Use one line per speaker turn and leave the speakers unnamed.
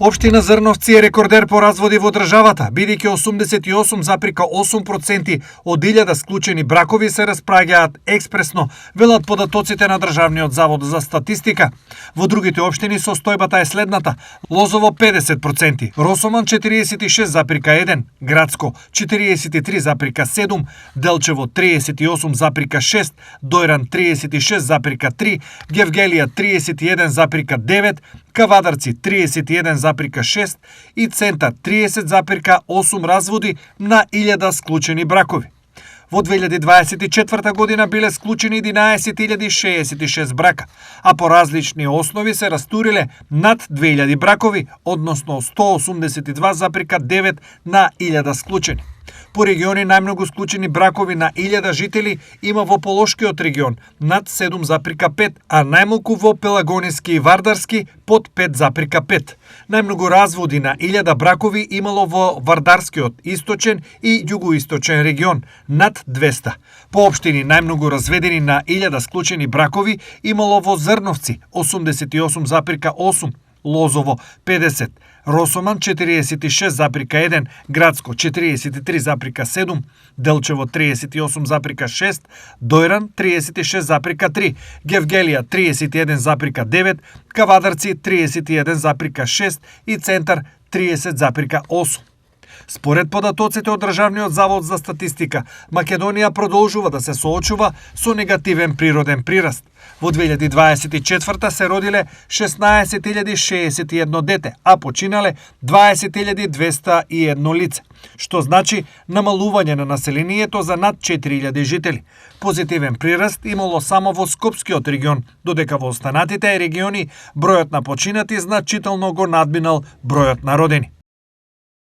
Општина Зрновци е рекордер по разводи во државата, бидејќи 88,8% од 1000 склучени бракови се распраѓаат експресно, велат податоците на Државниот завод за статистика. Во другите општини состојбата е следната: Лозово 50%, Росоман 46,1%, Градско 43,7%, Делчево 38,6%, Дојран 36,3%, Гевгелија 31,9%, Кавадарци 31,6% и Центар 30,8% разводи на 1000 склучени бракови. Во 2024 година биле склучени 11.066 брака, а по различни основи се растуриле над 2000 бракови, односно 182,9 на 1000 склучени. По региони најмногу склучени бракови на 1000 жители има во Полошкиот регион над 7,5, а најмалку во Пелагонески и Вардарски под 5,5. Најмногу разводи на 1000 бракови имало во Вардарскиот источен и југоисточен регион над 200. По општини најмногу разведени на 1000 склучени бракови имало во Зрновци 88,8, Лозово 50, Росоман 46,1, Градско 43,7, Делчево 38,6, Дојран 36,3, Гевгелија 31,9, Кавадарци 31,6 и Центар 30,8. Според податоците од Државниот завод за статистика, Македонија продолжува да се соочува со негативен природен прираст. Во 2024 се родиле 16.061 дете, а починале 20.201 лице, што значи намалување на населението за над 4.000 жители. Позитивен прираст имало само во Скопскиот регион, додека во останатите региони бројот на починати значително го надминал бројот на родени.